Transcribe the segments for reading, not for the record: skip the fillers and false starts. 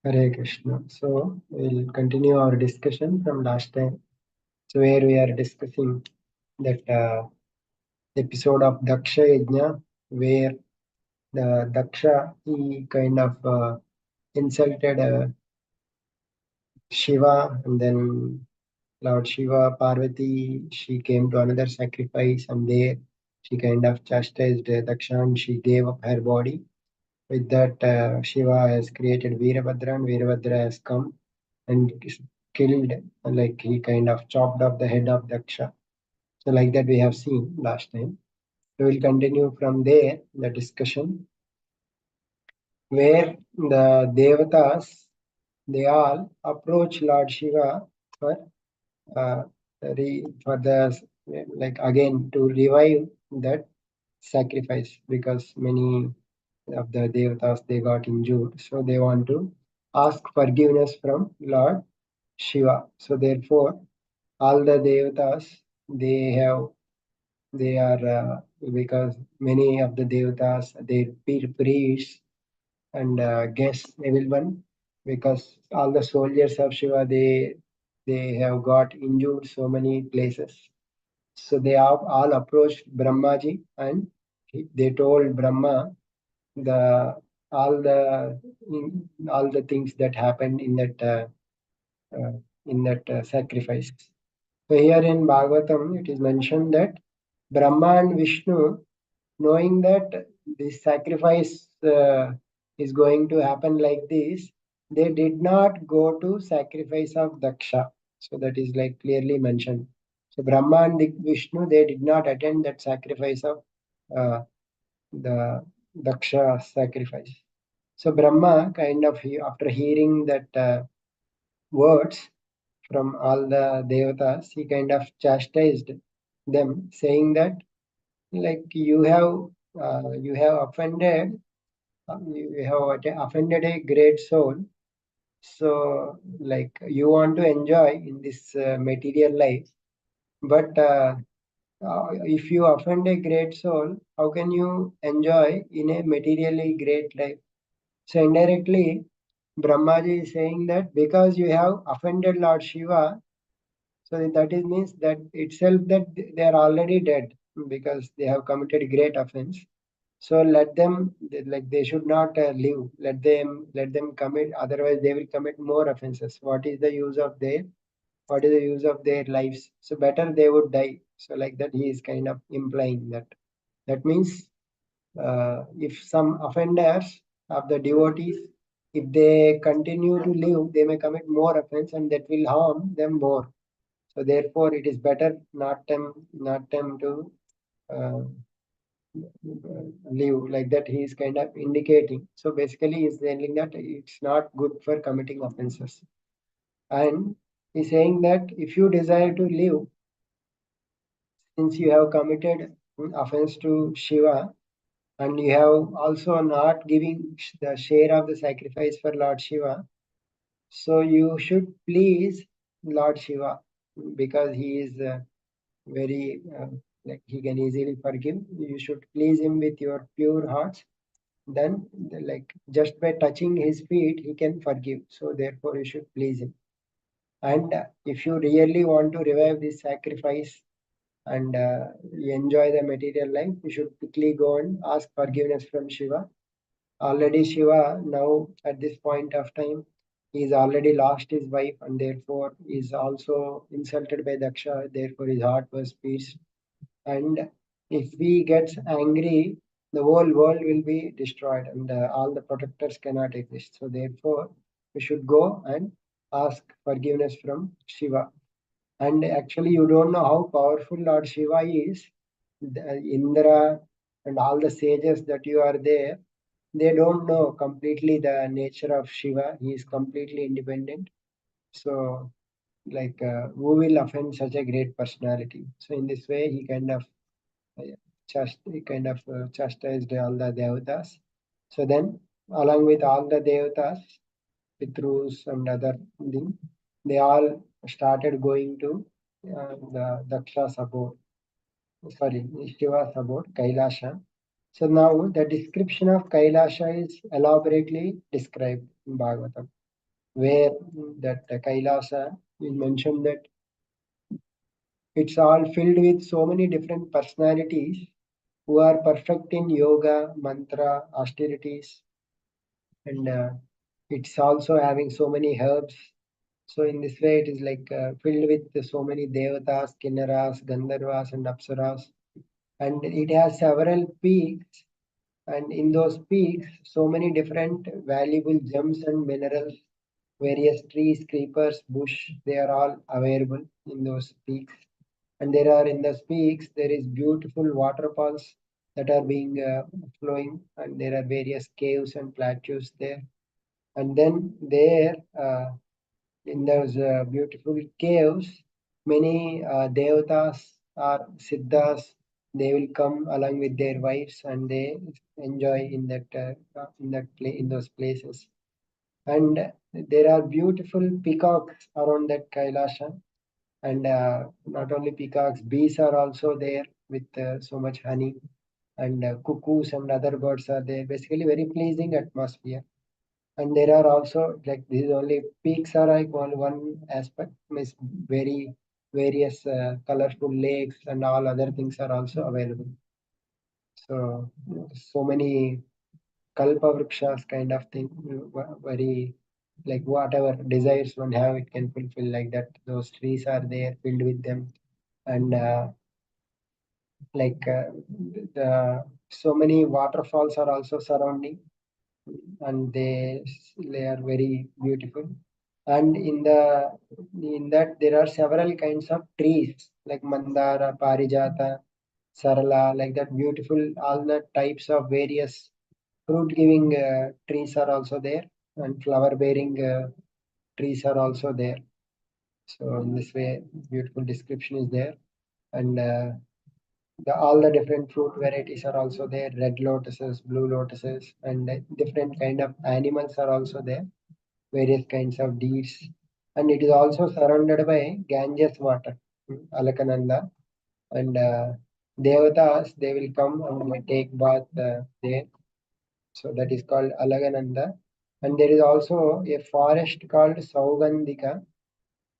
Hare Krishna. So we'll continue our discussion from last time. So where we are discussing that episode of Daksha Yajna, where the Daksha he kind of insulted Shiva, and then Lord Shiva, Parvati, she came to another sacrifice, and there she kind of chastised Daksha, and she gave up her body. With that, Shiva has created Veerabhadra, and Veerabhadra has come and killed, like he kind of chopped off the head of Daksha. So, like that, we have seen last time. We will continue from there the discussion where the Devatas they all approach Lord Shiva for uh, for the like again to revive that sacrifice because many of the devatas they got injured, so they want to ask forgiveness from Lord Shiva. So therefore, all the devatas they have they are because many of the devatas they priests and guests everyone because all the soldiers of Shiva they have got injured so many places. So they have all approached Brahmaji and they told Brahma the all the things that happened uh, in that sacrifice. So here in Bhagavatam, it is mentioned that Brahma and Vishnu, knowing that this sacrifice is going to happen like this, they did not go to sacrifice of Daksha. So that is like clearly mentioned. So Brahma and Vishnu, they did not attend that sacrifice of uh, the Daksha sacrifice. So Brahma kind of after hearing that words from all the devatas, he kind of chastised them, saying that like you have offended you have offended a great soul. So like you want to enjoy in this material life, but if you offend a great soul, how can you enjoy in a materially great life? So indirectly, Brahmaji is saying that because you have offended Lord Shiva, so that is means that itself that they are already dead because they have committed great offense. So let them like they should not live. Let them commit. Otherwise, they will commit more offenses. What is the use of their lives? So better they would die. So like that, he is kind of implying that. That means if some offenders of the devotees, if they continue to live, they may commit more offense and that will harm them more. So therefore, it is better not them to uh, live like that. He is kind of indicating. So basically, he is telling that it's not good for committing offenses, and he's saying that if you desire to live, since you have committed offense to Shiva, and you have also not giving the share of the sacrifice for Lord Shiva, so you should please Lord Shiva because he is very like he can easily forgive. You should please him with your pure hearts. Then, like just by touching his feet, he can forgive. So therefore, you should please him. And if you really want to revive this sacrifice and you enjoy the material life, you should quickly go and ask forgiveness from Shiva. Already Shiva now at this point of time, he's already lost his wife and therefore is also insulted by Daksha. Therefore, his heart was pierced. And if he gets angry, the whole world will be destroyed and all the protectors cannot exist. So therefore, we should go and ask forgiveness from Shiva. And actually, you don't know how powerful Lord Shiva is. The Indra and all the sages that you are there, they don't know completely the nature of Shiva. He is completely independent. So, like, who will offend such a great personality? So, in this way, he kind of chastised all the devatas. So then, along with all the devatas, Pitrus and other things, they all started going to the Daksha's abode, sorry, Shiva's abode, Kailasha. So now the description of Kailasha is elaborately described in Bhagavatam. where that Kailasa is mentioned that it's all filled with so many different personalities who are perfect in yoga, mantra, austerities, and it's also having so many herbs. So in this way, it is like filled with so many devatas, kinnaras, gandharvas, and apsaras, and it has several peaks. And in those peaks, so many different valuable gems and minerals, various trees, creepers, bush, they are all available in those peaks. And there are in the peaks, there is beautiful waterfalls that are being flowing, and there are various caves and plateaus there. And then there, in those beautiful caves, many devatas or siddhas, they will come along with their wives and they enjoy in that in those places. And there are beautiful peacocks around that Kailasha, and not only peacocks, bees are also there with so much honey, and cuckoos and other birds are there. Basically, very pleasing atmosphere. And there are also like this is only peaks are like one aspect, means very various colorful lakes and all other things are also available. So so many kalpa vrikshas kind of thing, very like whatever desires one have, it can fulfill like that. Those trees are there filled with them, and like the so many waterfalls are also surrounding, and they are very beautiful. And in that there are several kinds of trees like mandara, parijata, sarala, like that beautiful all the types of various fruit giving trees are also there, and flower bearing trees are also there. So in this way beautiful description is there. And all the different fruit varieties are also there, red lotuses, blue lotuses, and different kind of animals are also there, various kinds of deeds. And it is also surrounded by Ganges water, Alakananda, and devatas, they will come and will take bath there. So that is called Alagananda. And there is also a forest called Saugandhika,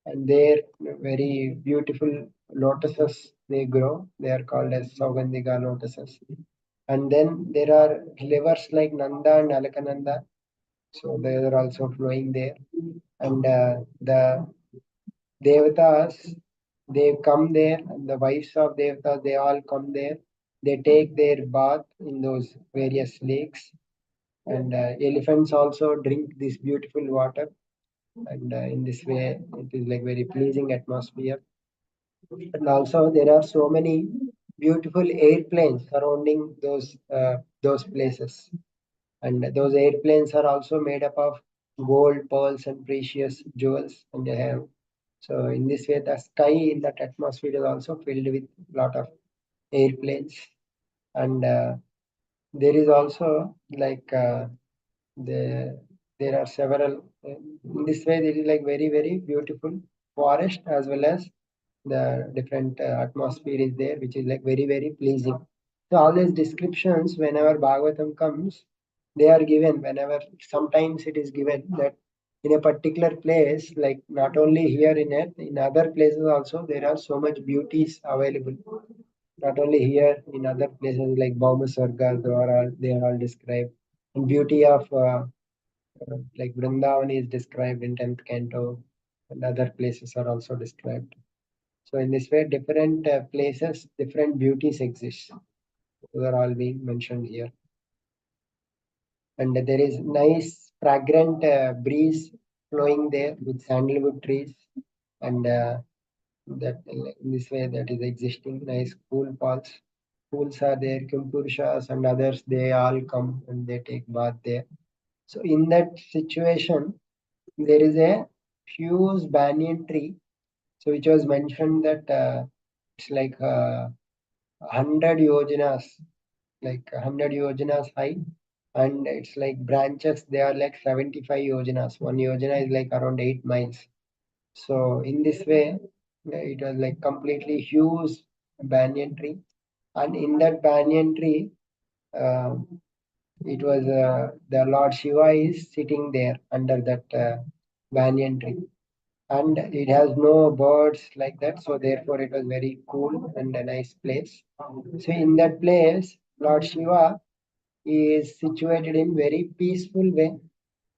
and there very beautiful lotuses they grow. They are called as Saugandhika lotuses. And then there are rivers like Nanda and Alakananda, so they are also flowing there. And the devatas, they come there, and the wives of devatas, they all come there. They take their bath in those various lakes, and elephants also drink this beautiful water. And in this way, it is like very pleasing atmosphere. And also, there are so many beautiful airplanes surrounding those places. And those airplanes are also made up of gold, pearls, and precious jewels. And they have so in this way, the sky in that atmosphere is also filled with lot of airplanes. And there is also like the there are several. In this way, there is like very beautiful forest as well as the different atmosphere is there, which is like very pleasing. So all these descriptions, whenever Bhagavatam comes, they are given whenever. Sometimes it is given that in a particular place, like not only here in it, in other places also, there are so much beauties available. Not only here, in other places like Bhauma Sargas, they are all described. And beauty of like Vrindavan is described in 10th canto, and other places are also described. So in this way, different places, different beauties exist. Those are all being mentioned here. And there is nice fragrant breeze flowing there with sandalwood trees, and that in this way that is existing. Nice cool pools. Pools are there, Kimpurushas and others. They all come and they take bath there. So in that situation, there is a huge banyan tree. So which was mentioned that it's like 100 yojanas, like 100 yojanas high, and it's like branches. They are like 75 yojanas. One yojana is like around 8 miles. So in this way, it was like completely huge banyan tree, and in that banyan tree, it was the Lord Shiva is sitting there under that. banyan tree, and it has no birds like that. So therefore, it was very cool and a nice place. So in that place, Lord Shiva is situated in very peaceful way,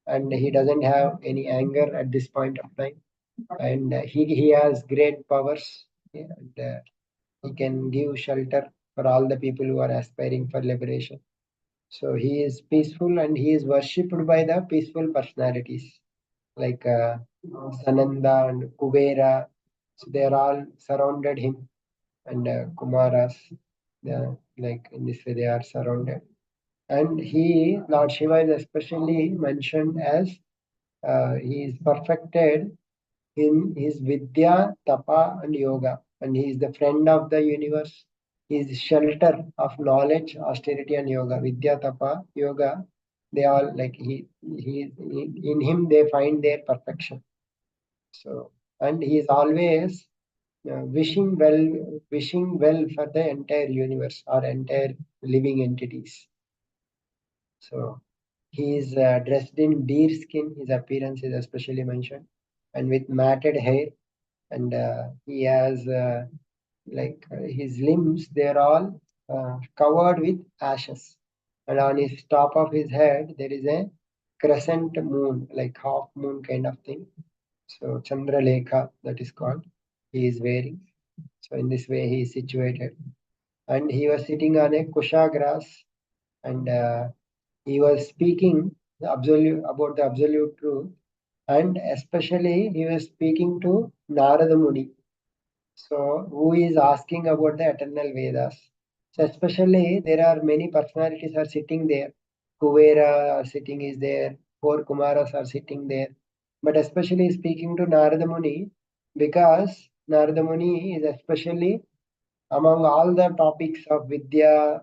and he doesn't have any anger at this point of time, and he has great powers, and he can give shelter for all the people who are aspiring for liberation. So he is peaceful and he is worshipped by the peaceful personalities like Sananda and Kubera. So they are all surrounded him, and Kumaras. Like in this way, they are surrounded. And he, Lord Shiva, is especially mentioned as he is perfected in his Vidya, Tapa, and Yoga. And he is the friend of the universe. He is shelter of knowledge, austerity, and yoga. Vidya, Tapa, Yoga, they all like he in him they find their perfection. So, and he is always wishing well for the entire universe or entire living entities. So he is dressed in deer skin. His appearance is especially mentioned, and with matted hair, and he has his limbs. They are all covered with ashes, and on his top of his head there is a crescent moon, like half moon kind of thing. So Chandra Lekha, that is called. He is wearing. So in this way he is situated, and he was sitting on a kusha grass, and he was speaking the absolute about the absolute truth, and especially he was speaking to Narada Muni. So who is asking about the eternal Vedas? So especially there are many personalities are sitting there. Kuvera sitting is there. Four Kumaras are sitting there. But especially speaking to Narada Muni, because Narada Muni is especially among all the topics of Vidya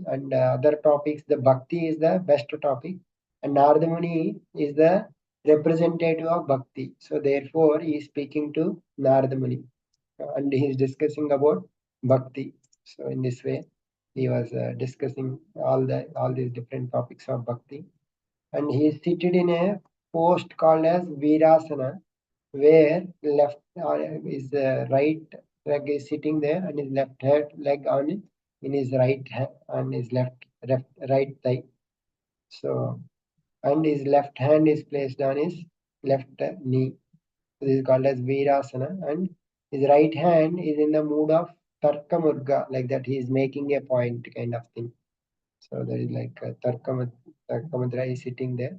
and other topics, the Bhakti is the best topic, and Narada Muni is the representative of Bhakti. So therefore, he is speaking to Narada Muni, and he is discussing about Bhakti. So in this way, he was discussing all these different topics of Bhakti, and he is seated in a post called as Virasana, where left is right leg is sitting there, and his left head leg on it in his right hand on his left right thigh. So and his left hand is placed on his left knee. This is called as Virasana, and his right hand is in the mood of Tarkamurga, like that he is making a point kind of thing. So there is like Tarkamudra is sitting there.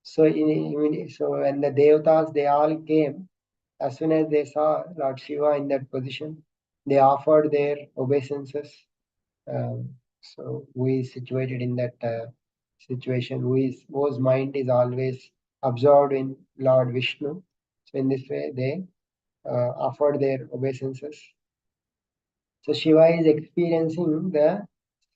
So so when the Devatas they all came, as soon as they saw Lord Shiva in that position, they offered their obeisances. So who is situated in that situation, whose mind is always absorbed in Lord Vishnu. So in this way, they offered their obeisances. So Shiva is experiencing the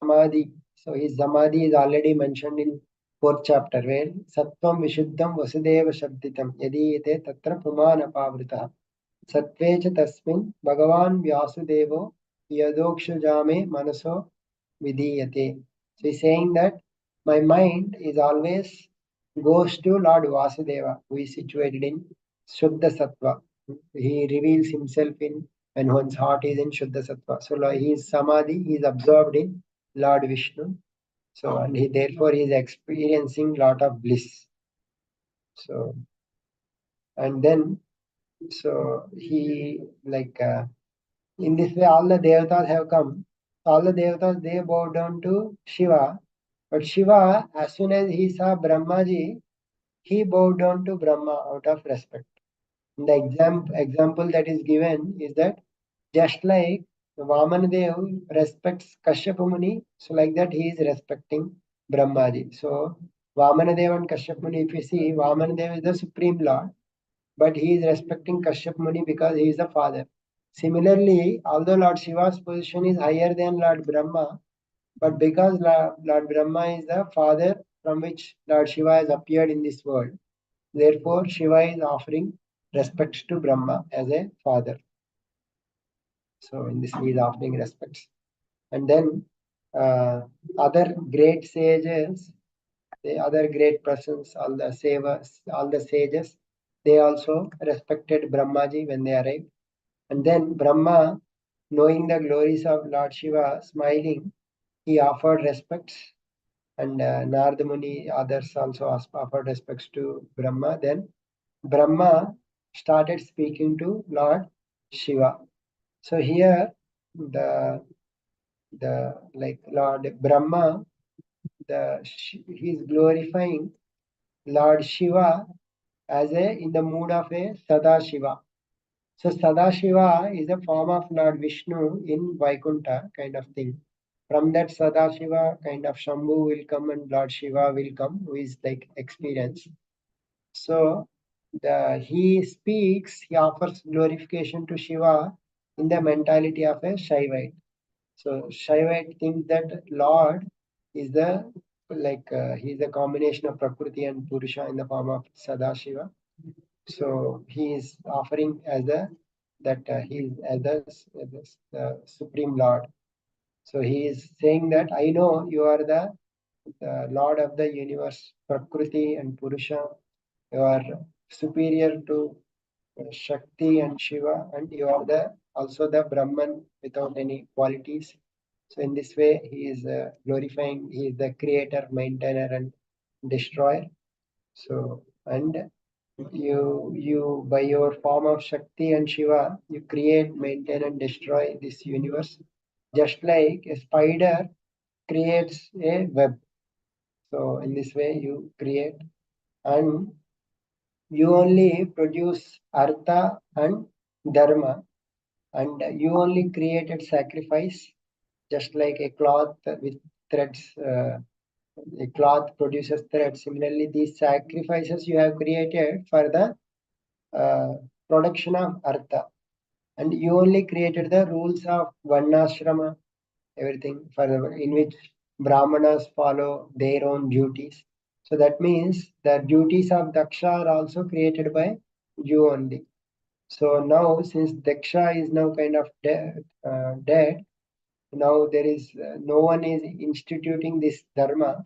samadhi. So his samadhi is already mentioned in fourth chapter, where Sattvam Vishuddham Vasudeva Shabditam Yadiyate Tatra Pumanapavritah. Sattve च तस्मिन् भगवान् व्यासुदेवो यदोक्षजामे manaso vidiyate. So he's saying that my mind is always goes to Lord Vasudeva, who is situated in Shuddha Sattva. He reveals himself in when one's heart is in Shuddha Sattva. So he is Samadhi, he is absorbed in Lord Vishnu. So and he therefore he is experiencing lot of bliss. So and then so he like in this way all the devatas have come. All the devatas they bow down to Shiva, but Shiva as soon as he saw Brahmaji, he bowed down to Brahma out of respect. The example that is given is that just like Vamanadev respects Kashyapa Muni, so like that he is respecting Brahmaji. So Vamanadev and Kashyapa Muni, if you see, Vamanadev is the supreme lord, but he is respecting Kashyap Muni because he is the father. Similarly, although Lord Shiva's position is higher than Lord Brahma, but because Lord Brahma is the father from which Lord Shiva has appeared in this world, therefore Shiva is offering respects to Brahma as a father. So in this he is offering respects. And then other great sages, the other great persons, all the sages, they also respected Brahmaji when they arrived. And then Brahma, knowing the glories of Lord Shiva, smiling, he offered respects, and Narada Muni, others also offered respects to Brahma. Then Brahma started speaking to Lord Shiva. So here the like Lord Brahma, he is glorifying Lord Shiva as a in the mood of a Sada Shiva. So Sadashiva is a form of Lord Vishnu in Vaikuntha kind of thing. From that Sadashiva kind of Shambhu will come and Lord Shiva will come, who is like experience. So he speaks, he offers glorification to Shiva in the mentality of a Shaivite. So Shaivite thinks that Lord is the he is a combination of Prakriti and Purusha in the form of Sadashiva. So he is offering as he is as the supreme Lord. So he is saying that I know you are the Lord of the universe, Prakriti and Purusha. You are superior to Shakti and Shiva, and you are the also the Brahman without any qualities. So in this way, he is glorifying. He is the creator, maintainer, and destroyer. So and you by your form of Shakti and Shiva, you create, maintain, and destroy this universe, just like a spider creates a web. So in this way, you create, and you only produce artha and dharma, and you only created sacrifice, just like a cloth with threads. A cloth produces threads. Similarly, these sacrifices you have created for the uh, production of artha, and you only created the rules of varnashrama, everything for in which brahmanas follow their own duties. So that means the duties of daksha are also created by you only. So now, since daksha is now kind of dead, now there is no one is instituting this dharma.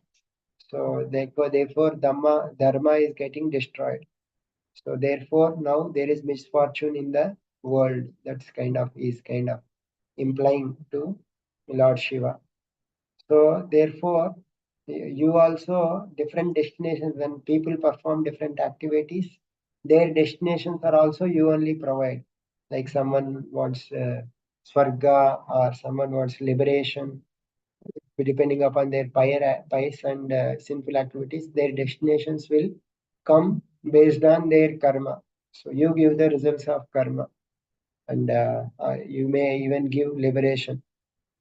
So therefore dharma is getting destroyed. So therefore, now there is misfortune in the world. That's kind of implying to Lord Shiva. So therefore, you also different destinations when people perform different activities, their destinations are also you only provide. Like someone wants swarga or someone wants liberation, depending upon their pious and sinful activities, their destinations will come based on their karma. So you give the results of karma, and you may even give liberation.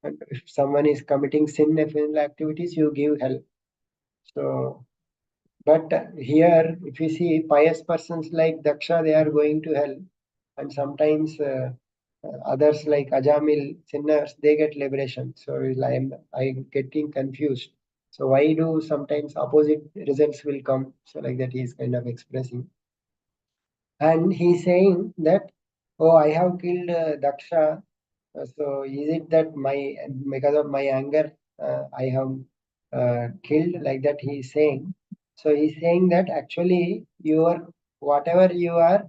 And if someone is committing sinful activities, you give help. So, but here, if you see pious persons like Daksha, they are going to hell, and sometimes others like Ajamil sinners, they get liberation. So I'm getting confused. So why do sometimes opposite results will come? So like that he is kind of expressing, and he's saying that, oh, I have killed Daksha. So is it that because of my anger I have killed, like that he is saying? So he's saying that actually your whatever you are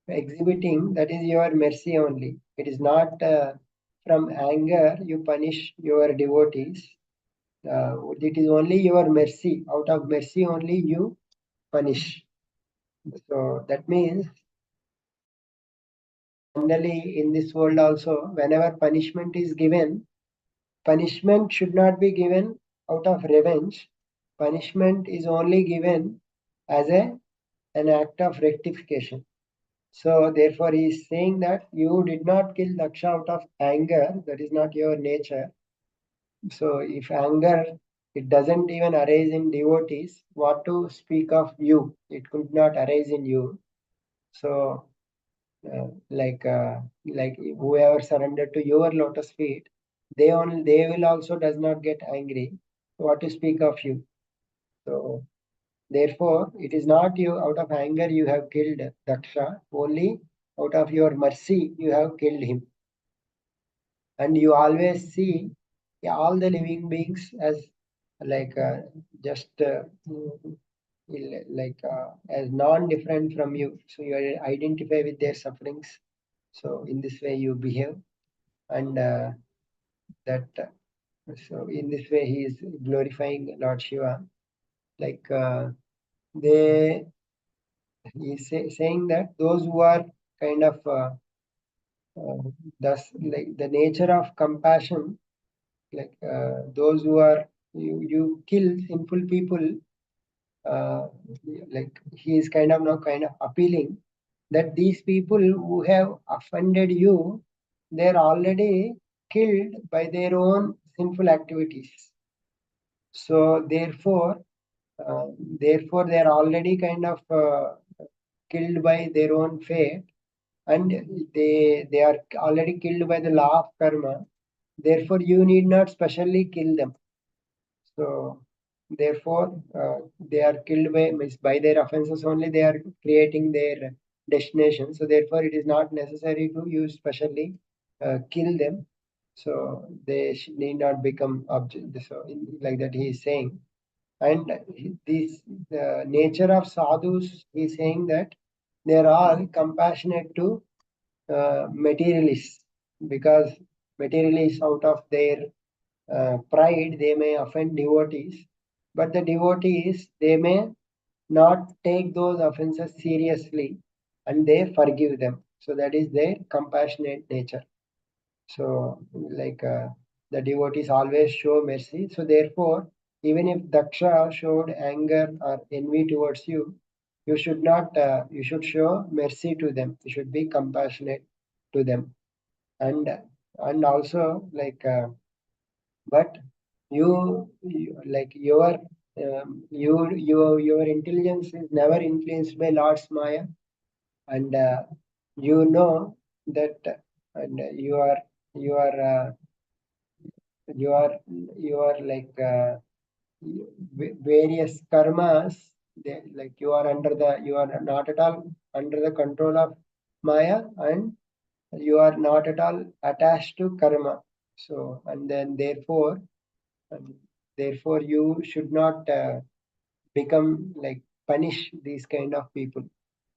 exhibiting, that is your mercy only. It is not from anger you punish your devotees. It is only your mercy. Out of mercy only you punish. So that means generally in this world also, whenever punishment is given, punishment should not be given out of revenge. Punishment is only given as an act of rectification. So therefore he is saying that you did not kill Daksha out of anger, that is not your nature. So if anger it doesn't even arise in devotees, what to speak of you? It could not arise in you. So like whoever surrendered to your lotus feet, they will also does not get angry. What to speak of you? So therefore, it is not you out of anger you have killed Daksha, only out of your mercy you have killed him. And you always see all the living beings as like just as non-different from you. So you identify with their sufferings. So in this way you behave, and that so in this way he is glorifying Lord Shiva. Like they he is saying that those who are kind of uh, thus like the nature of compassion, those who are you kill sinful people, uh, like he is kind of appealing that these people who have offended you, they're already killed by their own sinful activities. So therefore they're already kind of killed by their own fate, and they are already killed by the law of karma. Therefore you need not specially kill them. So therefore, they are killed by means by their offenses only. They are creating their destination. So therefore, it is not necessary to use specially kill them. So they need not become object. So like that, he is saying. And this the nature of sadhus, he is saying that they are all compassionate to materialists, because materialists out of their pride, they may offend devotees, but the devotees, they may not take those offenses seriously, and they forgive them. So that is their compassionate nature. So, the devotees always show mercy. So, therefore, even if Daksha showed anger or envy towards you, you should not, you should show mercy to them. You should be compassionate to them. And, and also, but you like your intelligence is never influenced by Lord's Maya, and you know that, and you are you are various karmas. Like you are not at all under the control of Maya, and you are not at all attached to karma. So and then and therefore you should not become like punish these kind of people.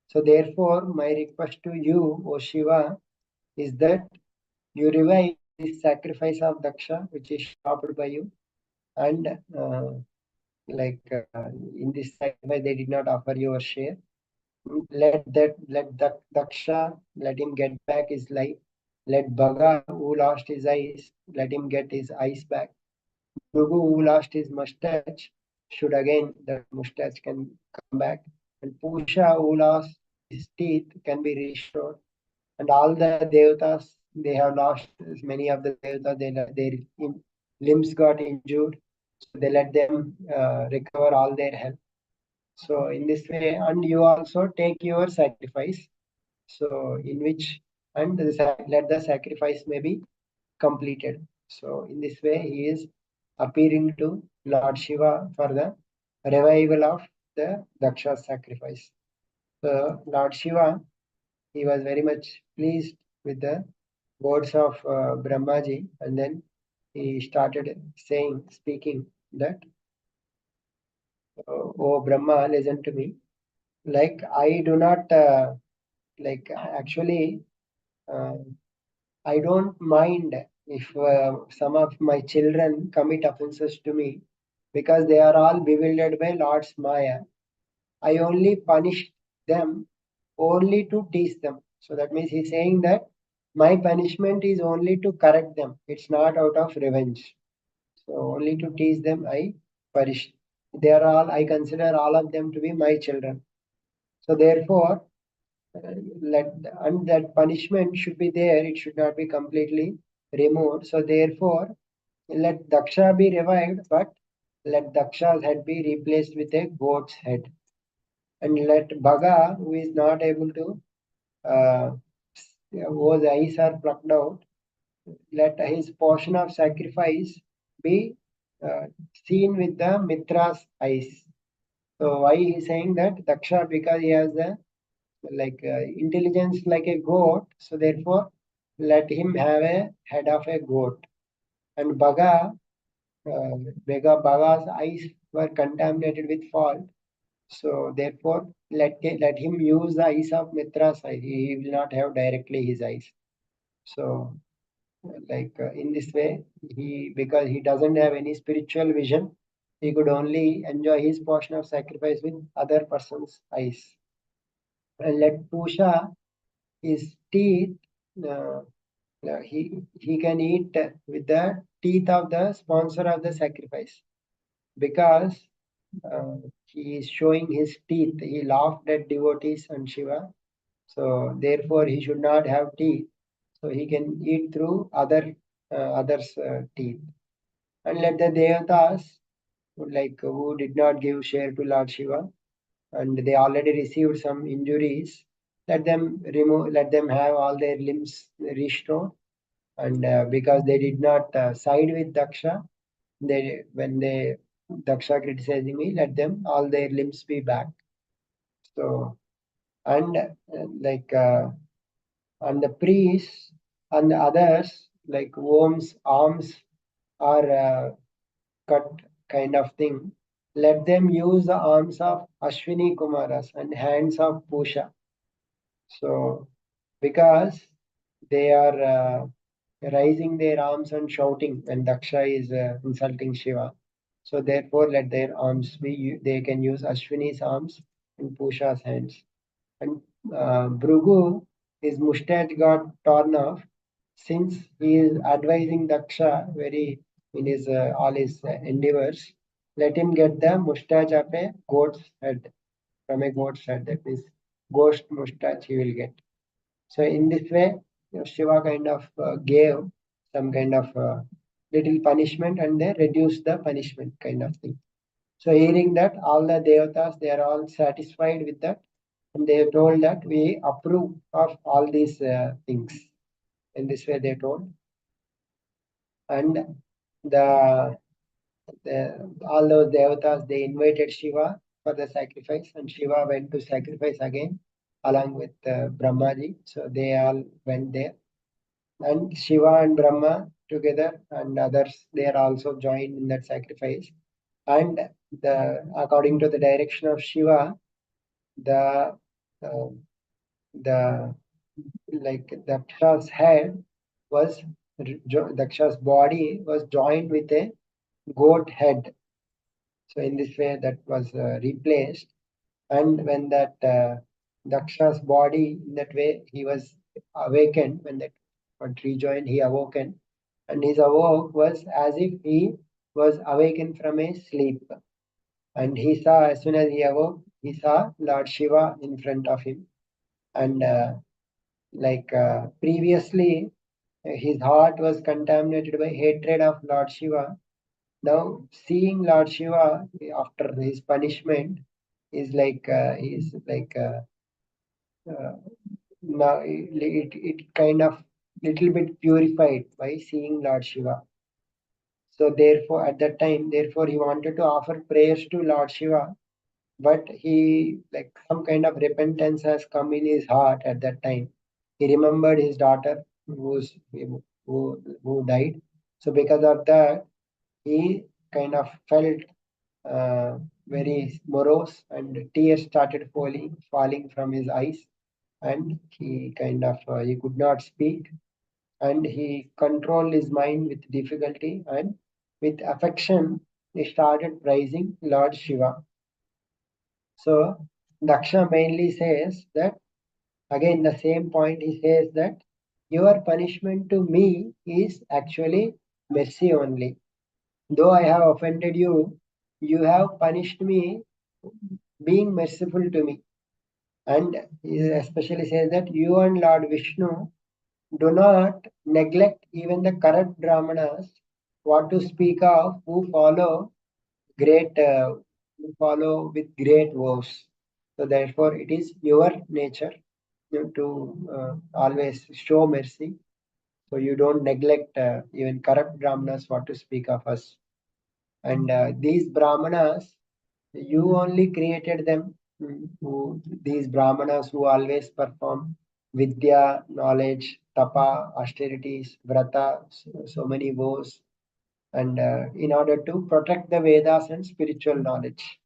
So therefore my request to you, O Shiva, is that you revive this sacrifice of Daksha which is stopped by you, and in this sacrifice they did not offer your share. Let Daksha, let him get back his life. Let Bhaga, who lost his eyes, let him get his eyes back. Nugu, who lost his mustache, should again that mustache can come back. And Pusha, who lost his teeth, can be restored. And all the devatas, they have lost many of the devatas. Their limbs got injured, so they let them recover all their health. So in this way, and you also take your sacrifice. So in which and let the sacrifice may be completed. So in this way, he is appearing to Lord Shiva for the revival of the Daksha sacrifice. So Lord Shiva, he was very much pleased with the words of Brahmaji, and then he started speaking that, "Oh Brahma, listen to me. Like I do not actually." Uh, I don't mind if some of my children commit offenses to me, because they are all bewildered by Lord's Maya. I only punish them only to teach them. So that means he's saying that my punishment is only to correct them. It's not out of revenge. So only to teach them I punish. They are all, I consider all of them to be my children. So therefore, let and that punishment should be there. It should not be completely removed. So therefore, let Daksha be revived, but let Daksha's head be replaced with a goat's head. And let Bhaga, who is not able to, whose eyes are plucked out, let his portion of sacrifice be uh, seen with the Mitra's eyes. So why he is saying that Daksha, because he has the intelligence like a goat, so therefore let him have a head of a goat. And Bhaga's eyes were contaminated with fault, So therefore, let him use the eyes of Mitra's eye. He will not have directly his eyes. So in this way, he because he doesn't have any spiritual vision, he could only enjoy his portion of sacrifice with other person's eyes. And let Pusha his teeth. Uh, he can eat with the teeth of the sponsor of the sacrifice because he is showing his teeth. He laughed at devotees and Shiva, so therefore he should not have teeth. So he can eat through others' teeth. And let the devatas who did not give share to Lord Shiva and they already received some injuries, let them have all their limbs restored. And because they did not side with Daksha, when they Daksha criticizing me, let them all their limbs be back. So and and the priests and the others like Om's arms are cut kind of thing. Let them use the arms of Ashwini Kumaras and hands of Pusha. So because they are raising their arms and shouting when Daksha is insulting Shiva. So therefore, let their arms be. They can use Ashwini's arms and Pusha's hands. And Bhrugu, his mustache got torn off since he is advising Daksha very in his all his endeavors. Let him get the mustache of a goat's head from a goat's head. That means ghost mustache he will get. So in this way, Shiva kind of gave some kind of little punishment and they reduced the punishment kind of thing. So hearing that, all the devatas, they are all satisfied with that and they told that we approve of all these things. In this way they told. And the, all those devatas, they invited Shiva for the sacrifice and Shiva went to sacrifice again along with Brahmaji. So they all went there and Shiva and Brahma together and others they are also joined in that sacrifice. And the according to the direction of Shiva, the uh, the Daksha's head was Daksha's body was joined with a goat head. So in this way that was replaced. And when that Daksha's body in that way he was awakened when that got rejoined he awoken and his awoke was as if he was awakened from a sleep. And he saw as soon as he awoke he saw Lord Shiva in front of him and previously his heart was contaminated by hatred of Lord Shiva. Now seeing Lord Shiva after his punishment is uh, now it kind of little bit purified by seeing Lord Shiva. So therefore at that time therefore he wanted to offer prayers to Lord Shiva, but he some kind of repentance has come in his heart at that time. He remembered his daughter who died. So because of that he kind of felt very morose and tears started falling from his eyes and he kind of he could not speak and he controlled his mind with difficulty and with affection he started praising Lord Shiva. So Daksha mainly says that again the same point he says that your punishment to me is actually mercy only. Though I have offended you, you have punished me being merciful to me. And he especially says that you and Lord Vishnu do not neglect even the corrupt brahmanas, what to speak of great who follow with great vows. So therefore, it is your nature to always show mercy. So you don't neglect even corrupt brahmanas, what to speak of us. And these brahmanas, you only created them. These brahmanas who always perform vidya, knowledge, tapa, austerities, vrata, so many vows, and in order to protect the Vedas and spiritual knowledge.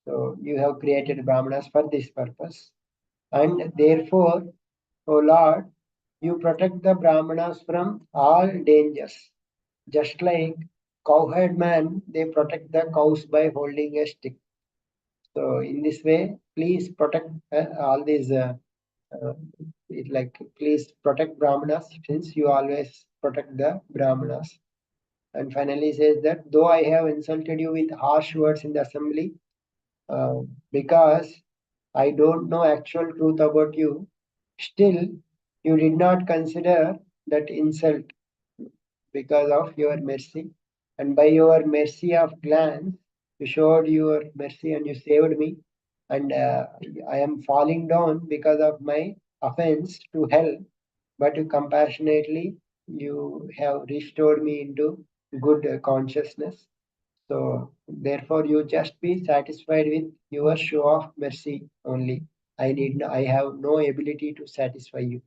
So you have created Brahmanas for this purpose. And therefore, O Lord, you protect the Brahmanas from all dangers. Just like cowherd man, they protect the cows by holding a stick. So in this way, please protect all these uh, please protect Brahmanas since you always protect the Brahmanas. And finally says that though I have insulted you with harsh words in the assembly, because I don't know actual truth about you, still you did not consider that insult because of your mercy. And by your mercy of glance, you showed your mercy and you saved me. And I am falling down because of my offense to hell, but you compassionately you have restored me into good consciousness. So therefore, you just be satisfied with your show of mercy only. I have no ability to satisfy you.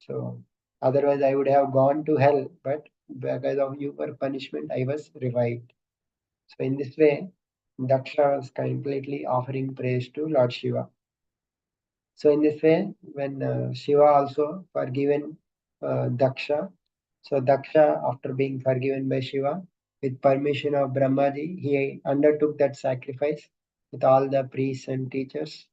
So otherwise, I would have gone to hell, but because of your punishment, I was revived. So in this way, Daksha was completely offering praise to Lord Shiva. So in this way, when Shiva also forgiven Daksha, so Daksha, after being forgiven by Shiva, with permission of Brahmaji, he undertook that sacrifice with all the priests and teachers.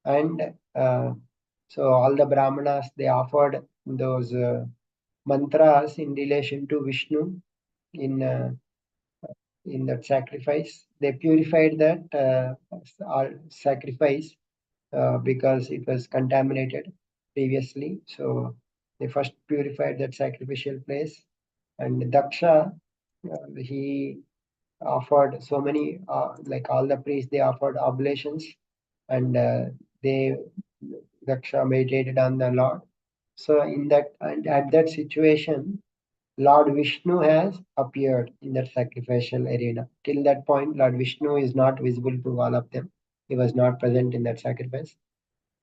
And so all the Brahmanas, they offered those mantras in relation to Vishnu in uh, in that sacrifice. They purified that sacrifice because it was contaminated previously. So they first purified that sacrificial place. And Daksha, he offered so many, like all the priests, they offered oblations, and they Daksha meditated on the Lord. So in that and at that situation, Lord Vishnu has appeared in that sacrificial arena. Till that point, Lord Vishnu is not visible to all of them. He was not present in that sacrifice.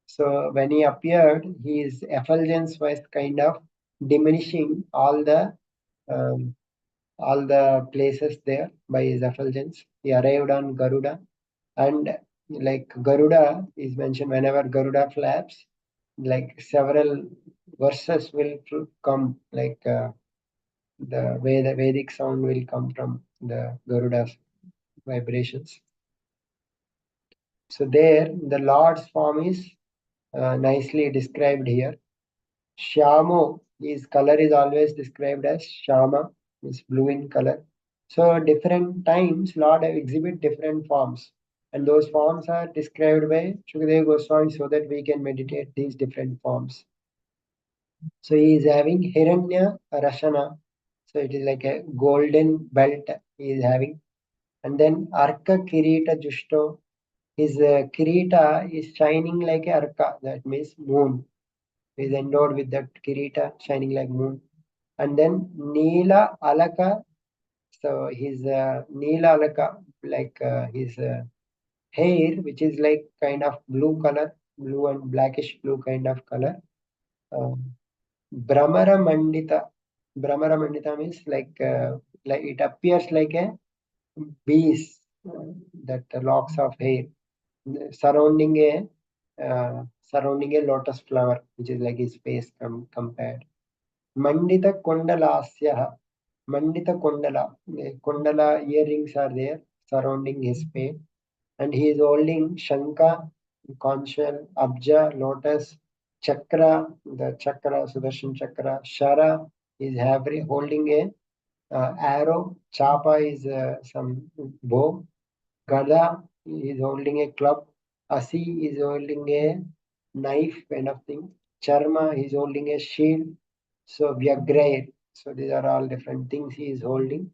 So when he appeared, his effulgence was kind of diminishing um, all the places there by his effulgence. He arrived on Garuda, and like Garuda is mentioned whenever Garuda flaps, like several verses will come, like the way the Vedic sound will come from the Garuda's vibrations. So there, the Lord's form is nicely described here. Shyamo, his color is always described as Shama, is blue in color. So different times, Lord exhibit different forms. And those forms are described by Shukadeva Goswami so that we can meditate these different forms. So he is having Hiranya Rashana. So it is like a golden belt he is having. And then Arka Kirita Justo. His Kirita is shining like a Arka, that means moon. He is endowed with that Kirita shining like moon. And then Neela Alaka. So his Neela Alaka, like his hair, which is like kind of blue color, blue and blackish blue kind of color. Um, Brahmara Mandita. Brahmara Mandita means like it appears like a bees, that locks of hair surrounding a lotus flower, which is like his face compared. Mandita Kondalasya. Mandita Kondala. Kondala earrings are there surrounding his face, and he is holding Shanka, conch shell, Abja, lotus, Chakra, the Chakra, Sudarshan Chakra, Shara is holding a arrow, Chapa is some bow, Gada is holding a club, Asi is holding a knife kind of thing, Charma is holding a shield, so Vyagrair. So these are all different things he is holding.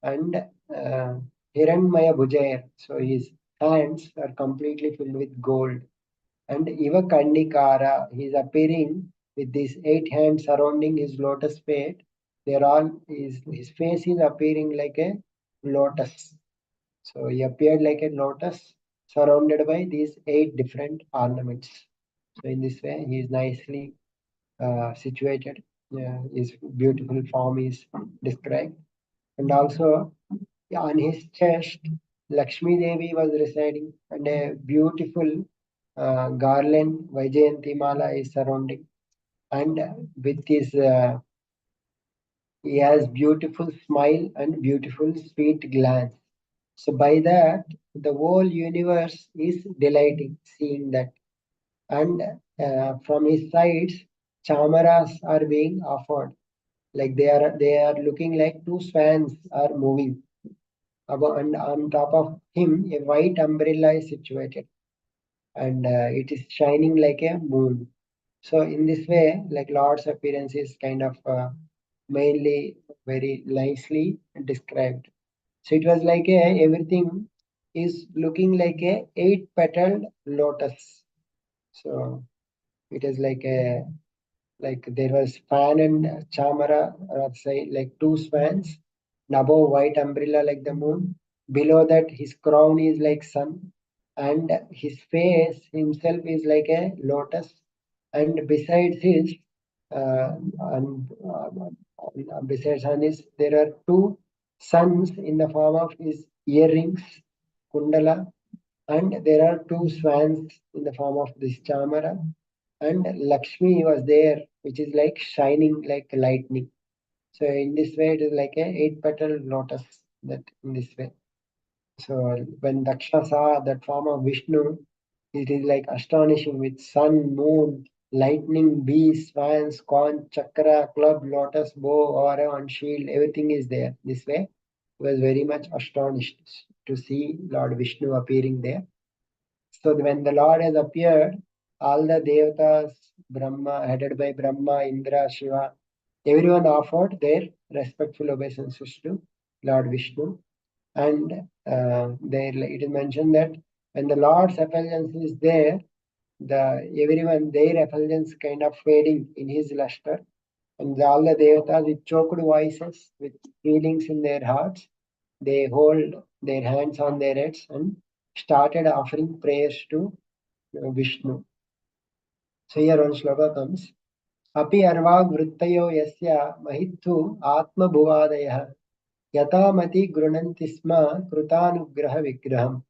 And Hiranmaya Bhujair, so his hands are completely filled with gold. And Iva Kandikara, he is appearing with these 8 hands surrounding his lotus feet. They're all his face is appearing like a lotus. So he appeared like a lotus surrounded by these 8 different ornaments. So in this way, he is nicely situated. His beautiful form is described, and also on his chest Lakshmi Devi was residing, and a beautiful garland Vaijayanti Mala is surrounding. And with his, he has beautiful smile and beautiful sweet glance. So by that, the whole universe is delighting seeing that. And from his sides, chamaras are being offered. Like they are looking like two swans are moving. Above and on top of him, a white umbrella is situated, and it is shining like a moon. So in this way, like Lord's appearance is kind of mainly very nicely described. So it was like a everything is looking like a eight-petaled lotus. So it is like there was fan and chamara, or say like two swans, and above white umbrella like the moon. Below that, his crown is like sun, and his face himself is like a lotus. And besides his, and, besides on his, there are two suns in the form of his earrings, kundala, and there are two swans in the form of this chamara, and Lakshmi was there, which is like shining like lightning. So in this way, it is like a eight-petal lotus. That in this way. So when Daksha saw that form of Vishnu, it is like astonishing with sun, moon, lightning, bees, swans, conch, chakra, club, lotus, bow, aura, and shield. Everything is there. This way, he was very much astonished to see Lord Vishnu appearing there. So when the Lord has appeared, all the devatas, Brahma, headed by Brahma, Indra, Shiva, everyone offered their respectful obeisances to Lord Vishnu. And there it is mentioned that when the Lord's effulgence is there, everyone their effulgence kind of fading in his luster, and all the devatas with choked voices, with feelings in their hearts, they hold their hands on their heads and started offering prayers to Vishnu. So here one shloka comes. Api arvag vrittayo yasya mahittu atmabhuvadayah yatamati grunanti sma krutanugraha vigraham.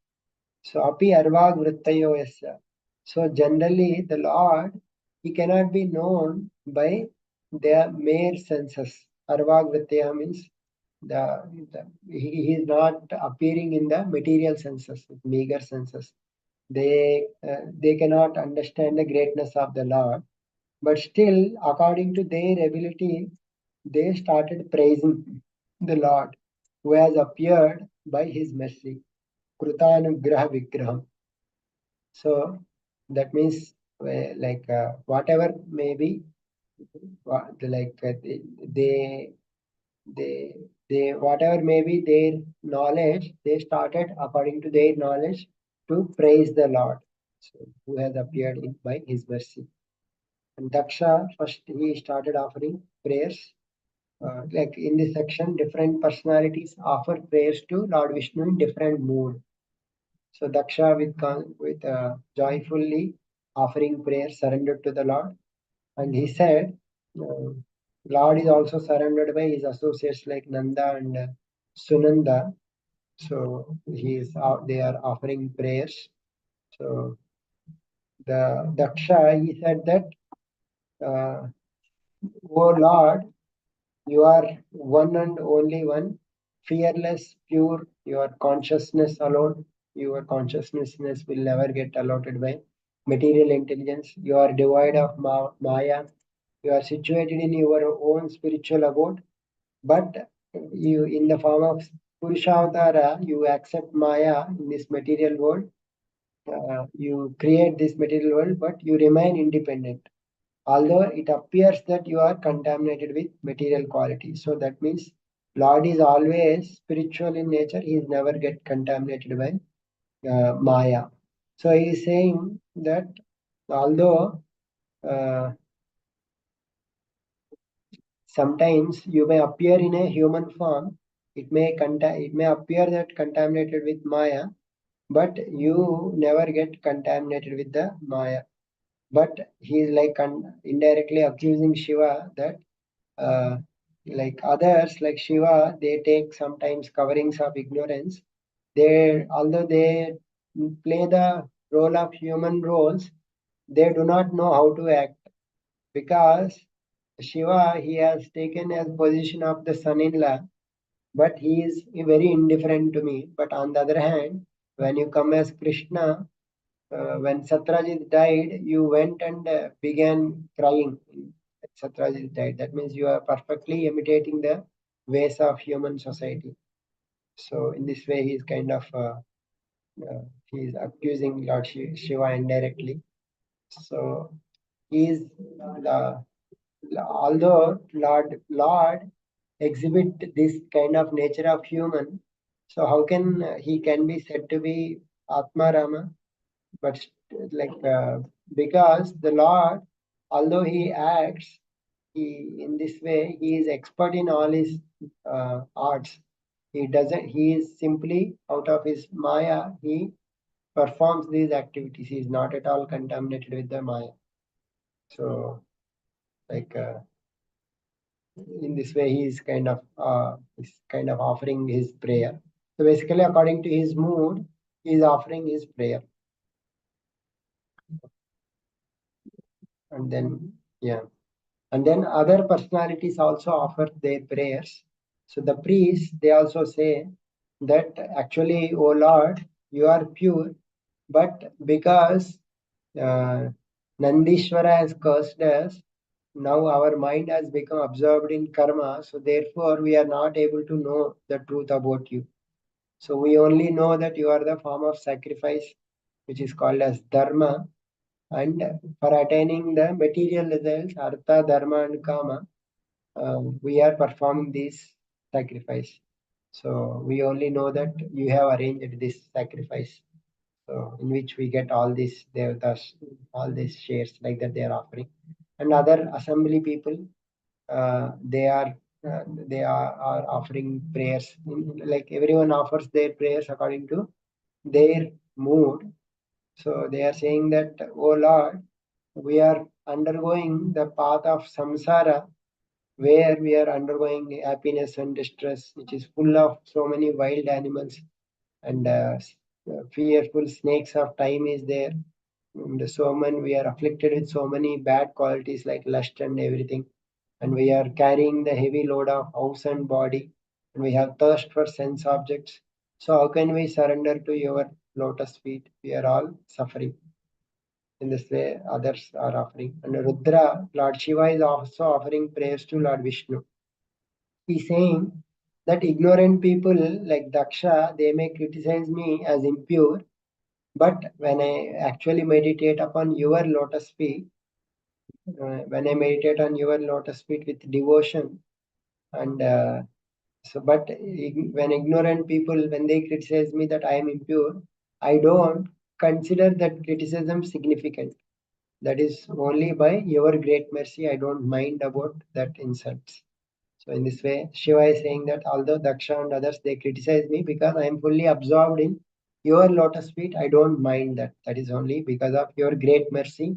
So api arvag vrittayo yasya. So generally the Lord, he cannot be known by their mere senses. Arvag vrittaya means he is not appearing in the material senses, meager senses. They cannot understand the greatness of the Lord, but still, according to their ability, they started praising the Lord who has appeared by his mercy. Krutanugraha Vigraham. So that means whatever may be, like they they they whatever may be their knowledge, they started according to their knowledge to praise the Lord, so, who has appeared by his mercy. And Daksha first he started offering prayers. Like in this section, different personalities offer prayers to Lord Vishnu in different mood. So Daksha with joyfully offering prayers surrendered to the Lord, and he said, uh, Lord is also surrounded by his associates like Nanda and Sunanda. So they are offering prayers. So the Daksha he said that, O Lord, you are one and only one, fearless, pure. Your consciousness alone, your consciousness will never get allotted by material intelligence. You are devoid of Maya. You are situated in your own spiritual abode, but you, in the form of Purushavatara, you accept Maya in this material world. You create this material world, but you remain independent, although it appears that you are contaminated with material qualities. So that means Lord is always spiritual in nature. He is never get contaminated by Maya. So he is saying that although uh, sometimes you may appear in a human form, it may appear that contaminated with Maya, but you never get contaminated with the Maya. But he is like indirectly accusing Shiva that like others like Shiva, they take sometimes coverings of ignorance although they play the role of human roles, they do not know how to act because Shiva, he has taken as position of the son-in-law, but he is very indifferent to me. But on the other hand, when you come as Krishna, when Satyajit died, you went and began crying. Satyajit died. That means you are perfectly imitating the ways of human society. So in this way, he is kind of he is accusing Lord Shiva indirectly. So he is the although Lord exhibit this kind of nature of human, so how can he can be said to be Atma Rama? But because the Lord, although he acts, he in this way he is expert in all his arts. He doesn't. He is simply out of his Maya. He performs these activities. He is not at all contaminated with the Maya. So like. In this way he's kind of offering his prayer. So basically according to his mood he is offering his prayer. And then yeah, and then other personalities also offer their prayers. So the priests they also say that actually, O Lord, you are pure, but because uh, Nandishwara has cursed us, now our mind has become absorbed in karma, so therefore we are not able to know the truth about you. So we only know that you are the form of sacrifice, which is called as dharma. And for attaining the material results, artha, dharma, and kama, we are performing this sacrifice. So we only know that you have arranged this sacrifice. So in which we get all these devatas, all these shares like that they are offering. And other assembly people, they are offering prayers. Like everyone offers their prayers according to their mood. So they are saying that, oh Lord, we are undergoing the path of samsara where we are undergoing happiness and distress, which is full of so many wild animals and fearful snakes of time is there. And so many, we are afflicted with so many bad qualities like lust and everything. And we are carrying the heavy load of house and body. And we have thirst for sense objects. So how can we surrender to your lotus feet? We are all suffering. In this way, others are offering. And Rudra, Lord Shiva is also offering prayers to Lord Vishnu. He's saying that ignorant people like Daksha, they may criticize me as impure, but when I actually meditate upon your lotus feet, when I meditate on your lotus feet with devotion, and when ignorant people, when they criticize me that I am impure, I don't consider that criticism significant. That is only by your great mercy. I don't mind about that insults. So in this way, Shiva is saying that although Daksha and others they criticize me because I am fully absorbed in your lotus feet, I don't mind that. That is only because of your great mercy.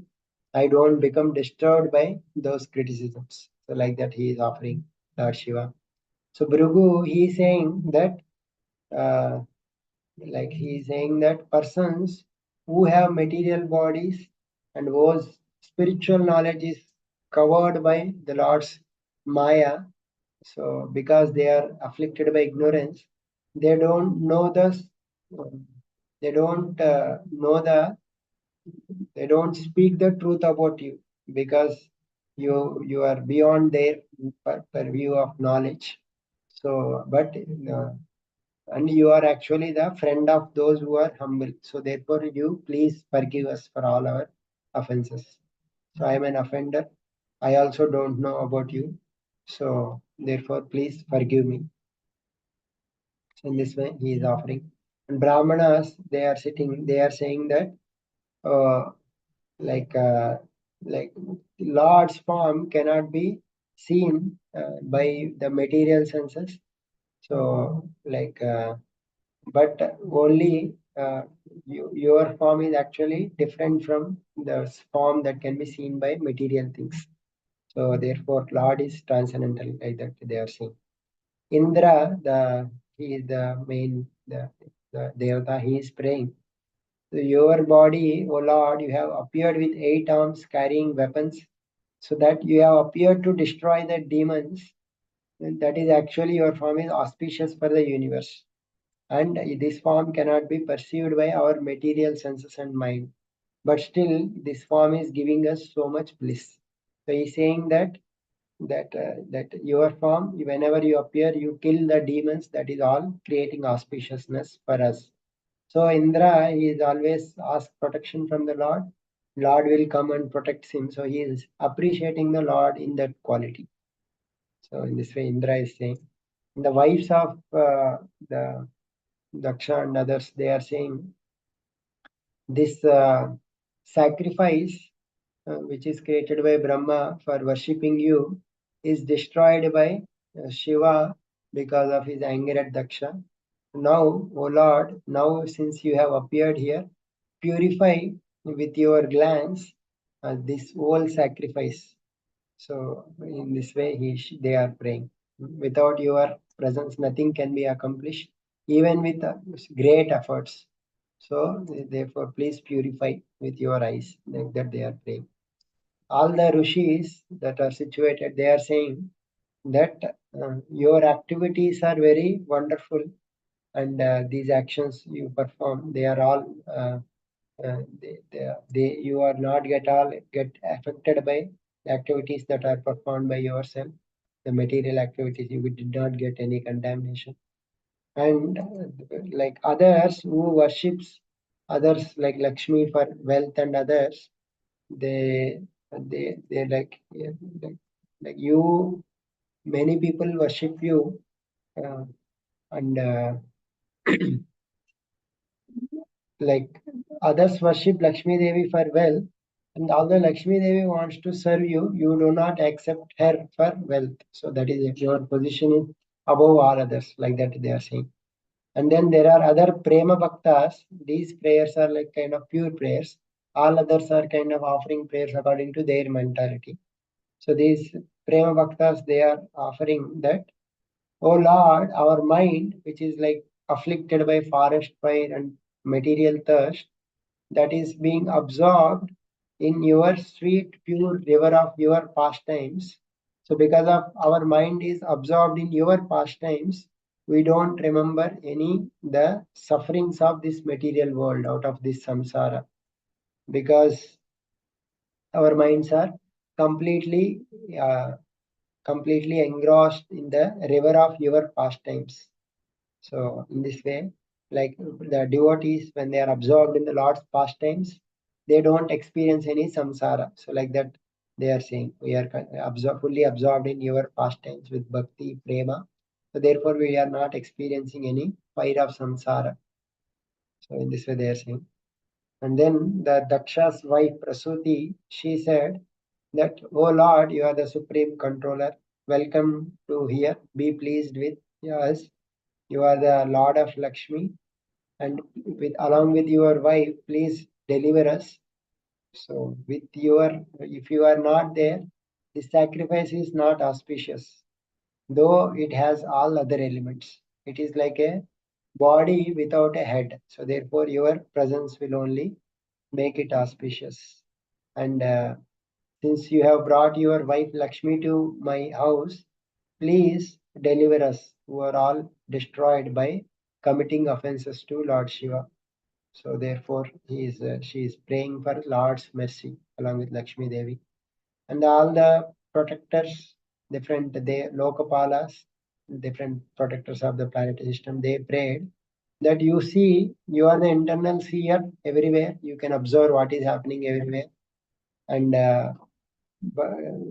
I don't become disturbed by those criticisms. So like that he is offering Lord Shiva. So Bhrigu, he is saying that uh, he is saying that persons who have material bodies and whose spiritual knowledge is covered by the Lord's Maya, so because they are afflicted by ignorance, they don't know they don't know they don't speak the truth about you because you are beyond their purview of knowledge. So, and you are actually the friend of those who are humble. So therefore, you please forgive us for all our offenses. So I am an offender. I also don't know about you. So therefore, please forgive me. So in this way, he is offering. And Brahmanas, they are sitting, they are saying that uh, like uh, like Lord's form cannot be seen by the material senses. So but only your form is actually different from the form that can be seen by material things. So therefore, Lord is transcendental, like that they are saying. Indra, he is the main, the Devata, he is praying. So your body, O Lord, you have appeared with 8 arms carrying weapons, so that you have appeared to destroy the demons. That is actually your form is auspicious for the universe. And this form cannot be perceived by our material senses and mind. But still, this form is giving us so much bliss. So he's saying that your form, whenever you appear, you kill the demons. That is all creating auspiciousness for us. So Indra, he is always asked protection from the Lord. Lord will come and protect him. So he is appreciating the Lord in that quality. So in this way, Indra is saying. The wives of the Daksha and others, they are saying this sacrifice which is created by Brahma for worshipping you is destroyed by Shiva because of his anger at Daksha. Now, O Lord, now since you have appeared here, purify with your glance this whole sacrifice. So, in this way, they are praying. Without your presence, nothing can be accomplished, even with great efforts. So, therefore, please purify with your eyes, like that they are praying. All the rishis that are situated, they are saying that your activities are very wonderful, and these actions you perform, they are all you are not get affected by the activities that are performed by yourself. The material activities, you did not get any contamination. And like others who worships others like Lakshmi for wealth and others, they they like you. Many people worship you, and like others worship Lakshmi Devi for wealth, and although Lakshmi Devi wants to serve you, you do not accept her for wealth. So that is it. Your position is above all others, like that they are saying. And then there are other prema bhaktas. These prayers are like kind of pure prayers. All others are kind of offering prayers according to their mentality. So these prema bhaktas, they are offering that, O Lord, our mind, which is like afflicted by forest fire and material thirst, that is being absorbed in your sweet, pure river of your pastimes. So, because of our mind is absorbed in your pastimes, we don't remember any the sufferings of this material world out of this samsara, because our minds are completely completely engrossed in the river of your pastimes. So in this way, like the devotees, when they are absorbed in the Lord's pastimes, they don't experience any samsara. So like that, they are saying we are fully absorbed in your pastimes with bhakti, prema. So therefore, we are not experiencing any fire of samsara. So in this way, they are saying. And then the Daksha's wife Prasuti, she said that, "O Lord, you are the supreme controller. Welcome to here. Be pleased with us. You are the Lord of Lakshmi, and with along with your wife, please deliver us." So with your, if you are not there, the sacrifice is not auspicious, though it has all other elements. It is like a body without a head. So therefore, your presence will only make it auspicious. And since you have brought your wife Lakshmi to my house, please deliver us who are all destroyed by committing offenses to Lord Shiva. So therefore, she is praying for Lord's mercy along with Lakshmi Devi. And all the protectors, different they Lokapalas, different protectors of the planetary system, they prayed that you see, you are the internal seer everywhere. You can observe what is happening everywhere. And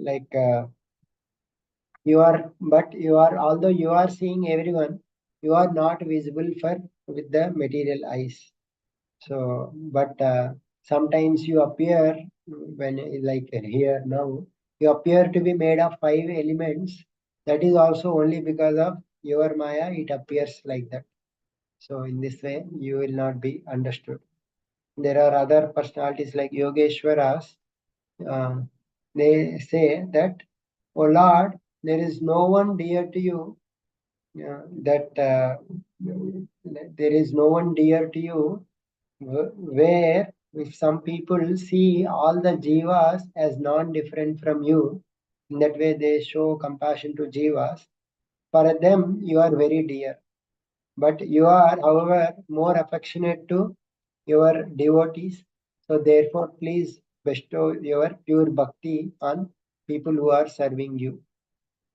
like you are, but you are, although you are seeing everyone, you are not visible for with the material eyes. So, but sometimes you appear when like here now, you appear to be made of 5 elements. That is also only because of your Maya, it appears like that. So in this way, you will not be understood. There are other personalities like Yogeshwaras. Uh, they say that, "O Lord, there is no one dear to you that there is no one dear to you, where if some people see all the jivas as non-different from you, in that way they show compassion to jivas. For them, you are very dear. But you are, however, more affectionate to your devotees. So therefore, please bestow your pure bhakti on people who are serving you.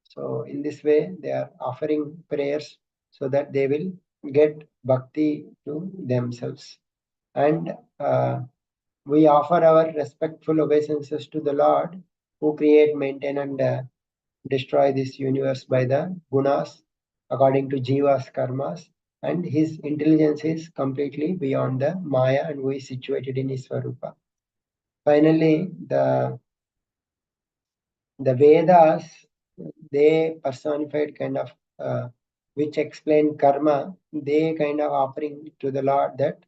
So in this way, they are offering prayers so that they will get bhakti to themselves. And we offer our respectful obeisances to the Lord who create, maintain, and destroy this universe by the gunas according to Jiva's karmas. And his intelligence is completely beyond the Maya and who is situated in his Swarupa. Finally, the Vedas, they personified kind of which explain karma, they kind of offering to the Lord that,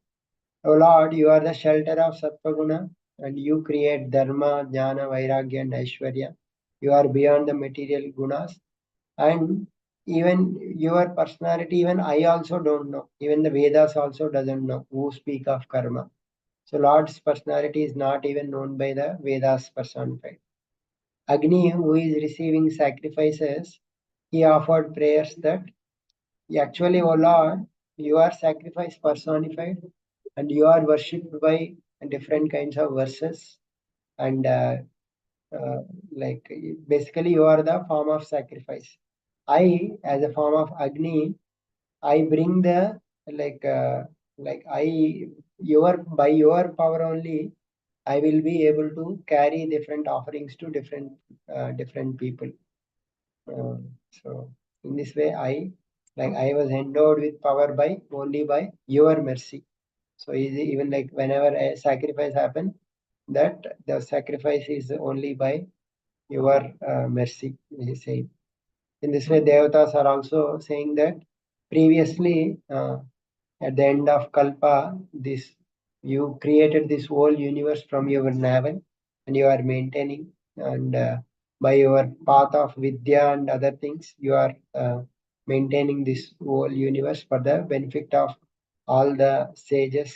oh Lord, you are the shelter of Sattva and you create Dharma, Jnana, Vairagya, and Aishwarya. You are beyond the material gunas. And even your personality, even I also don't know. Even the Vedas also doesn't know who speak of karma. So Lord's personality is not even known by the Vedas personified. Agni, who is receiving sacrifices, he offered prayers that actually, O Lord, you are sacrifice personified and you are worshipped by different kinds of verses. And uh, like basically, you are the form of sacrifice. I, as a form of Agni, I bring the like like I your by your power only I will be able to carry different offerings to different people. Uh, so in this way, I was endowed with power by only by your mercy. So even like whenever a sacrifice happen, that the sacrifice is only by your mercy. He said. In this way, Devatas are also saying that previously, at the end of Kalpa, this you created this whole universe from your navel, and you are maintaining, and by your path of Vidya and other things, you are maintaining this whole universe for the benefit of all the sages.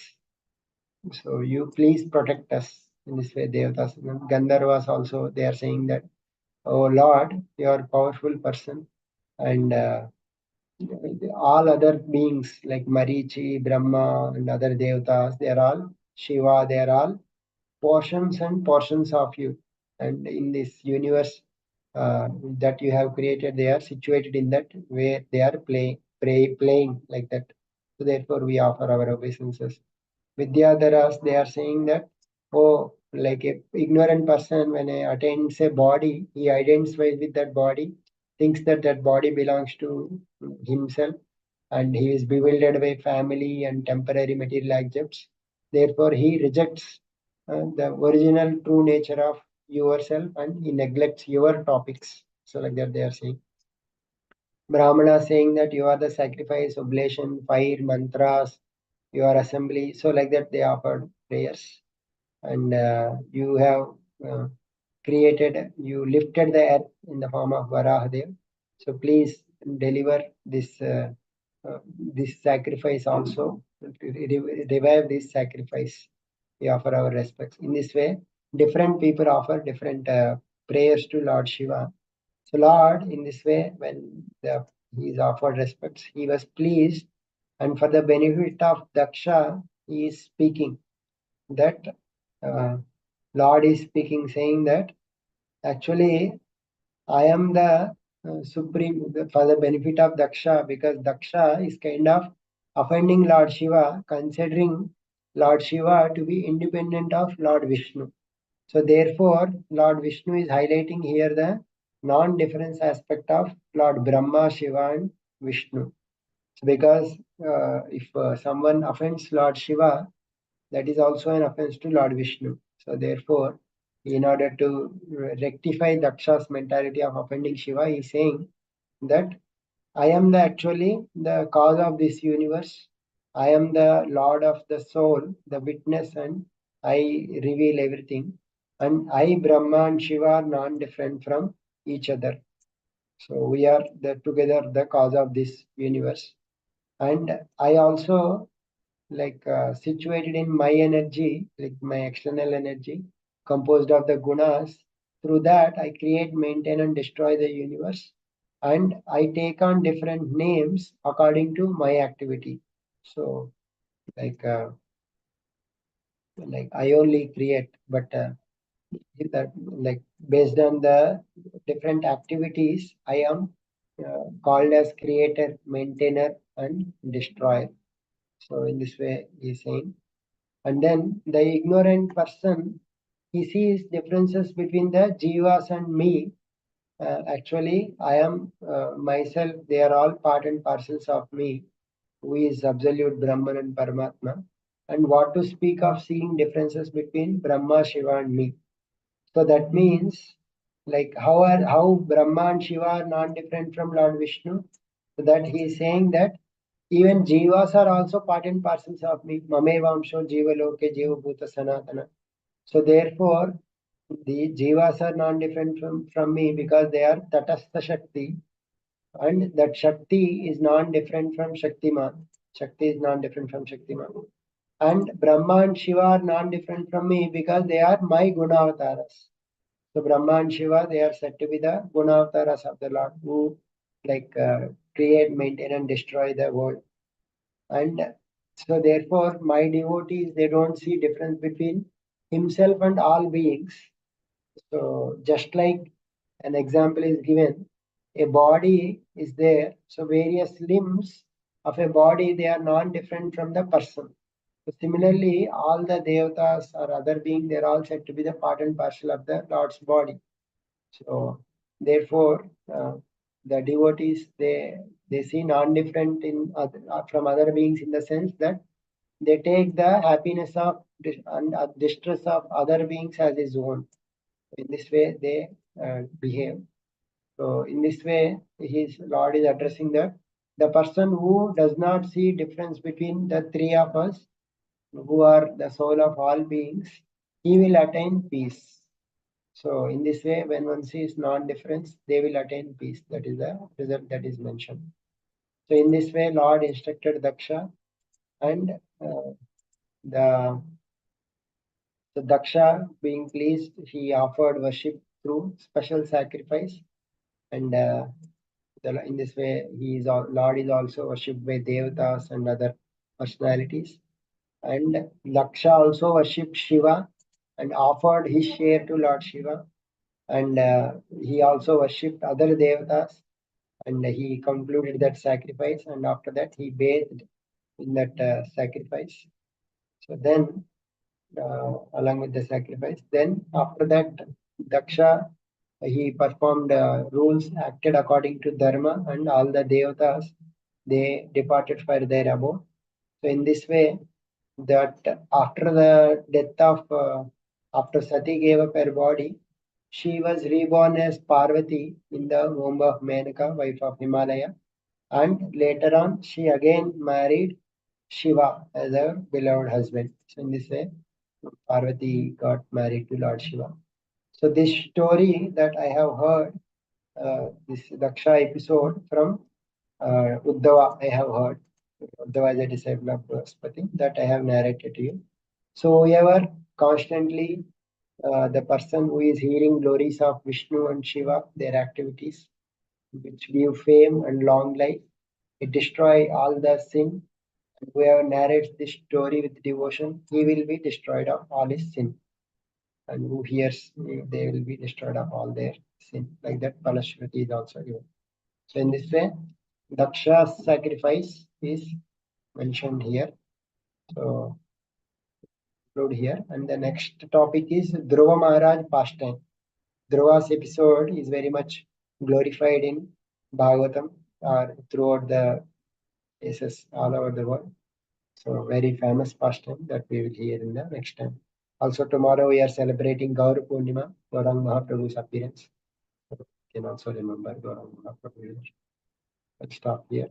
So you please protect us in this way, Devatas. Gandharvas also they are saying that, oh Lord, you are a powerful person, and all other beings like Marichi, Brahma, and other devatas, they are all Shiva, they are all portions and portions of you. And in this universe that you have created, they are situated in that where they are playing like that. So therefore, we offer our obeisances. Vidyadharas, they are saying that, oh, like a ignorant person, when he attains a body, he identifies with that body, thinks that that body belongs to himself, and he is bewildered by family and temporary material objects. Therefore, he rejects the original true nature of yourself and he neglects your topics. So, like that, they are saying. Brahmana saying that you are the sacrifice, oblation, fire, mantras, your assembly. So, like that, they offered prayers. And you have you lifted the earth in the form of Varahadev. So, please deliver this sacrifice also. Revive this sacrifice. We offer our respects. In this way, different people offer different prayers to Lord Shiva. So Lord, in this way, when he is offered respects, he was pleased, and for the benefit of Daksha, he is speaking that uh, Lord is speaking, saying that actually I am the supreme for the benefit of Daksha, because Daksha is kind of offending Lord Shiva, considering Lord Shiva to be independent of Lord Vishnu. So therefore, Lord Vishnu is highlighting here the non-difference aspect of Lord Brahma, Shiva, and Vishnu. So because if someone offends Lord Shiva, that is also an offense to Lord Vishnu. So therefore, in order to rectify Daksha's mentality of offending Shiva, he is saying that I am actually the cause of this universe. I am the Lord of the soul, the witness, and I reveal everything. And I, Brahma and Shiva, are non-different from each other. So we are together the cause of this universe. And I also situated in my energy, like my external energy, composed of the gunas. Through that, I create, maintain, and destroy the universe. And I take on different names according to my activity. So, like, uh, like I only create, but that like based on the different activities, I am called as creator, maintainer, and destroyer. So, in this way, he's saying. And then the ignorant person, he sees differences between the jivas and me. Actually, I am myself, they are all part and parcels of me, who is absolute Brahman and Paramatma. And what to speak of seeing differences between Brahma, Shiva, and me. So that means, like, how Brahma and Shiva are not different from Lord Vishnu? So that he is saying that even jivas are also part and parcels of me. Mamevamsho jiva loke jiva bhuta sanatana. So therefore, the jivas are non-different from me because they are tatastha Shakti, and that Shakti is non-different from Shaktiman. Shakti is non-different from Shaktiman. And Brahma and Shiva are non-different from me because they are my Gunavataras. So Brahma and Shiva, they are said to be the Gunavataras of the Lord who create, maintain, and destroy the world. And so therefore, my devotees, they don't see difference between himself and all beings. So just like an example is given, a body is there. So various limbs of a body, they are non-different from the person. So similarly, all the devatas or other beings, they're all said to be the part and parcel of the Lord's body. So therefore, the devotees, they see non-different from other beings in the sense that they take the happiness of and distress of other beings as his own. In this way, they behave. So in this way, his Lord is addressing that the person who does not see difference between the three of us, who are the soul of all beings, he will attain peace. So in this way, when one sees non-difference, they will attain peace. That is the result that is mentioned. So in this way, Lord instructed Daksha, and the so Daksha, being pleased, he offered worship through special sacrifice, and in this way, Lord is also worshipped by devatas and other personalities. And Daksha also worshipped Shiva and offered his share to Lord Shiva, and he also worshipped other devatas, and he concluded that sacrifice, and after that he bathed in that sacrifice. So then, along with the sacrifice, then after that, Daksha, he performed rules, acted according to dharma, and all the devatas, they departed for their abode. So in this way, that after the death of after Sati gave up her body, she was reborn as Parvati in the womb of Menaka, wife of Himalaya, and later on she again married Shiva as her beloved husband. So in this way, Parvati got married to Lord Shiva. So this story that I have heard, this Daksha episode from Uddhava, I have heard. Uddhava is a disciple of Brihaspati that I have narrated to you. So whoever constantly the person who is hearing glories of Vishnu and Shiva, their activities, which give fame and long life, it destroy all the sin. And whoever narrates this story with devotion, he will be destroyed of all his sin. And who hears, they will be destroyed of all their sin. Like that, Palashruti is also given. So in this way, Daksha's sacrifice is mentioned here. So include here. And the next topic is Dhruva Maharaj pastime. Dhruva's episode is very much glorified in Bhagavatam or throughout the places all over the world. So very famous pastime that we will hear in the next time. Also tomorrow we are celebrating Gaur Purnima, Gaurang Mahaprabhu's appearance. So you can also remember Gaurang Mahaprabhu. Let's stop here.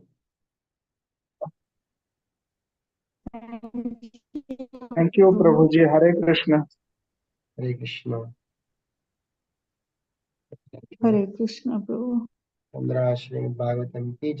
Thank you, Prabhuji. Hare Krishna. Hare Krishna. Hare Krishna, Prabhu. Chandra Shri Bhagavatam ki